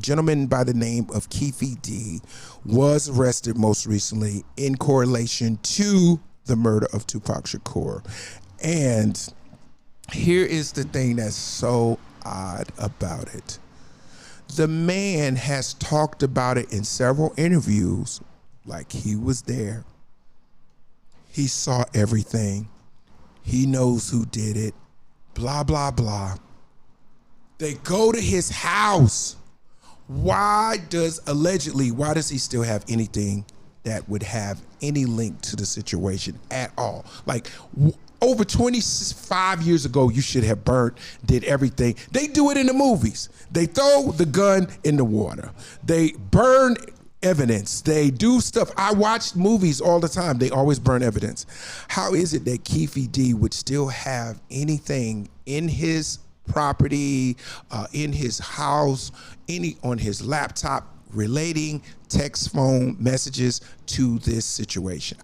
gentleman by the name of Keefe D was arrested most recently in correlation to the murder of Tupac Shakur. And here is the thing that's so odd about it. The man has talked about it in several interviews, like he was there. He saw everything. He knows who did it. Blah, blah, blah. They go to his house. Why does he still have anything that would have any link to the situation at all? Like, over 25 years ago, you should have did everything. They do it in the movies. They throw the gun in the water. They burn evidence. They do stuff. I watch movies all the time. They always burn evidence. How is it that Keefe D would still have anything in his property, in his house, on his laptop relating text phone messages to this situation?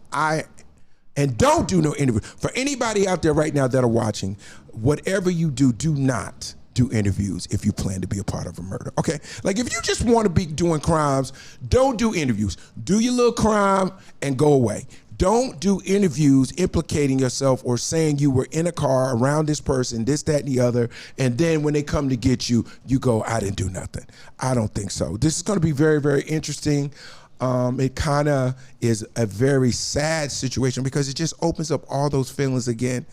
And don't do no interview. For anybody out there right now that are watching, whatever you do, do not do interviews if you plan to be a part of a murder, okay? Like, if you just want to be doing crimes, don't do interviews. Do your little crime and go away. Don't do interviews implicating yourself or saying you were in a car around this person, this, that, and the other, and then when they come to get you, you go, I didn't do nothing. I don't think so. This is going to be very, very interesting. It kind of is a very sad situation because it just opens up all those feelings again.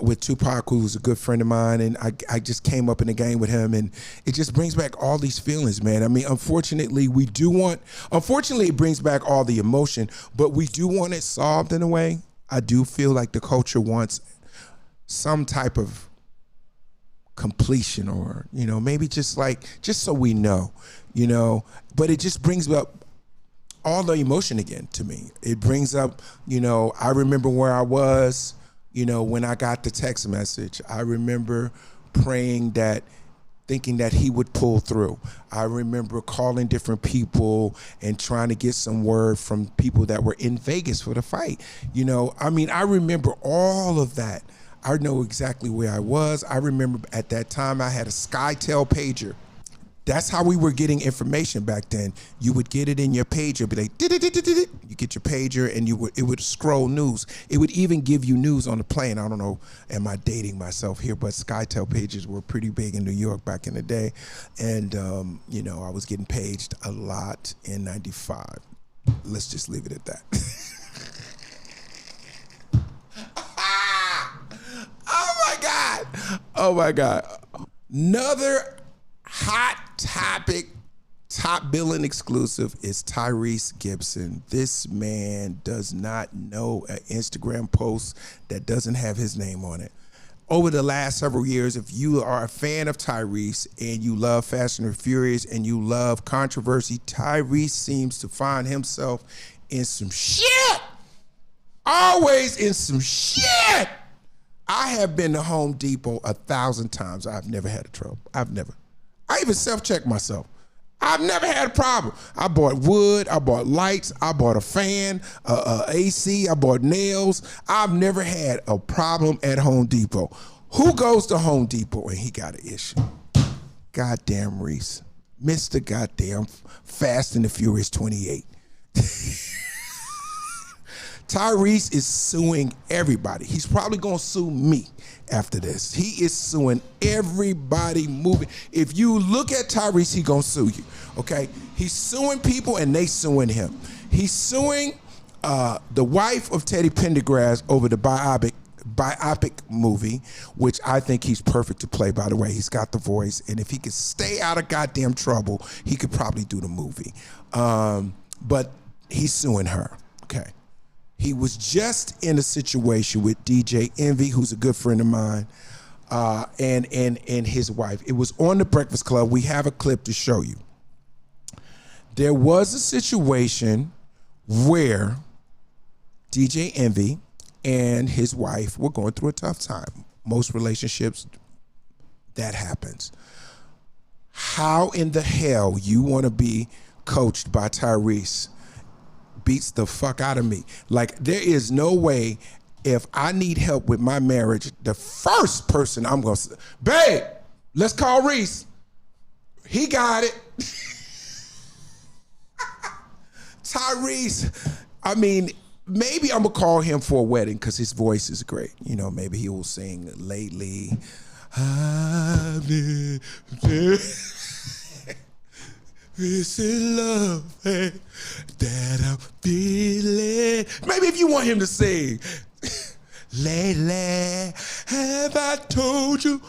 With Tupac, who's a good friend of mine, and I just came up in the game with him, and it just brings back all these feelings, man. I mean, unfortunately, it brings back all the emotion, but we do want it solved in a way. I do feel like the culture wants some type of completion, or, maybe just so we know, but it just brings up all the emotion again to me. It brings up, I remember where I was, when I got the text message. I remember praying thinking that he would pull through. I remember calling different people and trying to get some word from people that were in Vegas for the fight. I remember all of that. I know exactly where I was. I remember at that time I had a SkyTel pager. That's how we were getting information back then. You would get it in your pager, be like, you get your pager, and it would scroll news. It would even give you news on the plane. I don't know, am I dating myself here? But SkyTel pages were pretty big in New York back in the day. And, I was getting paged a lot in 95. Let's just leave it at that. Oh my God. Another hot topic, top Billin exclusive, is Tyrese Gibson. This man does not know an Instagram post that doesn't have his name on it. Over the last several years, if you are a fan of Tyrese and you love Fast and the Furious and you love controversy, Tyrese seems to find himself in some shit. Always in some shit. I have been to Home Depot 1,000 times. I've never had a trouble. I even self-check myself. I've never had a problem. I bought wood, I bought lights, I bought a fan, AC, I bought nails. I've never had a problem at Home Depot. Who goes to Home Depot and he got an issue? Goddamn Reese. Mr. Goddamn Fast and the Furious 28. Tyrese is suing everybody. He's probably gonna sue me after this. He is suing everybody moving. If you look at Tyrese, he gonna sue you, okay? He's suing people and they suing him. He's suing the wife of Teddy Pendergrass over the biopic movie, which I think he's perfect to play, by the way. He's got the voice, and if he could stay out of goddamn trouble, he could probably do the movie. But he's suing her, okay? He was just in a situation with DJ Envy, who's a good friend of mine, and his wife. It was on The Breakfast Club. We have a clip to show you. There was a situation where DJ Envy and his wife were going through a tough time. Most relationships, that happens. How in the hell you want to be coached by Tyrese beats the fuck out of me. Like, there is no way, if I need help with my marriage, the first person I'm gonna say, babe, let's call Reese. He got it. Tyrese, I mean, maybe I'm gonna call him for a wedding because his voice is great. You know, maybe he will sing lately. I've been this is love that I'm feeling. Maybe if you want him to sing. Lately, have I told you,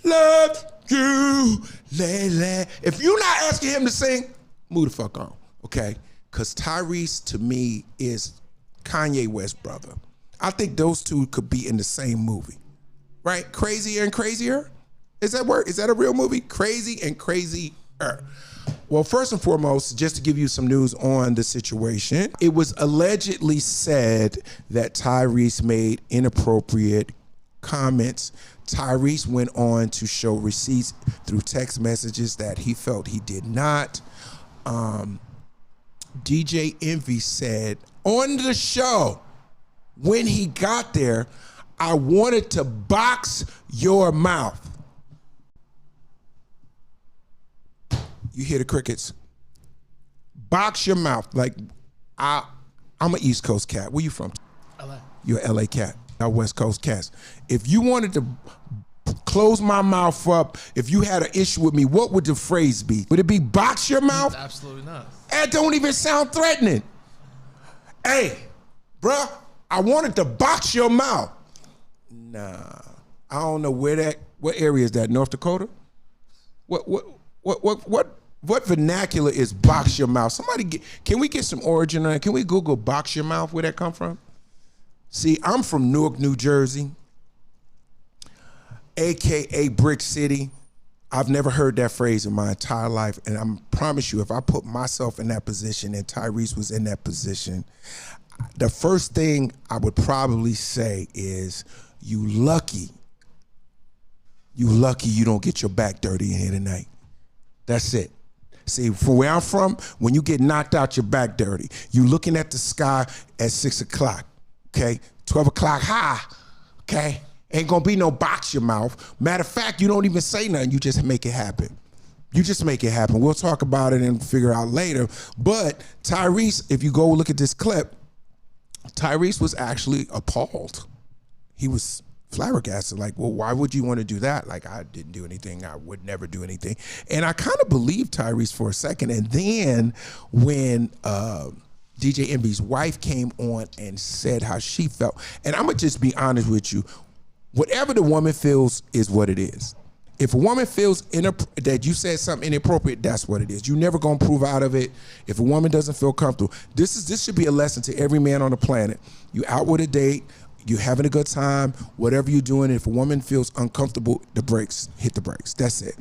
love you, lately. If you're not asking him to sing, move the fuck on, okay? Because Tyrese, to me, is Kanye West's brother. I think those two could be in the same movie, right? Crazier and Crazier? Is that word? Is that a real movie? Crazy and Crazier. Well, first and foremost, just to give you some news on the situation, it was allegedly said that Tyrese made inappropriate comments. Tyrese went on to show receipts through text messages that he felt he did not. DJ Envy said on the show, when he got there, I wanted to box your mouth. You hear the crickets? Box your mouth. Like, I'm an East Coast cat. Where you from? LA. You're an LA cat. I'm West Coast cat. If you wanted to close my mouth up, if you had an issue with me, what would the phrase be? Would it be box your mouth? Absolutely not. That don't even sound threatening. Hey, bruh, I wanted to box your mouth. Nah, I don't know what area is that? North Dakota? What vernacular is box your mouth? Somebody, can we get some origin on it? Can we Google box your mouth, where that come from? See, I'm from Newark, New Jersey, AKA Brick City. I've never heard that phrase in my entire life, and I promise you, if I put myself in that position and Tyrese was in that position, the first thing I would probably say is, you lucky you don't get your back dirty in here tonight. That's it. See, from where I'm from, when you get knocked out your back dirty, you looking at the sky at 6 o'clock, okay? 12 o'clock high, okay? Ain't gonna be no box your mouth. Matter of fact, you don't even say nothing, you just make it happen. You just make it happen. We'll talk about it and figure out later. But Tyrese, if you go look at this clip, Tyrese was actually appalled. He was flabbergasted, like, well, why would you want to do that? Like, I didn't do anything. I would never do anything. And I kind of believed Tyrese for a second. And then when DJ Envy's wife came on and said how she felt, and I'm going to just be honest with you, whatever the woman feels is what it is. If a woman feels that you said something inappropriate, that's what it is. You're never going to prove out of it. If a woman doesn't feel comfortable, this should be a lesson to every man on the planet. You out with a date, you're having a good time, whatever you're doing, if a woman feels uncomfortable, hit the brakes. That's it.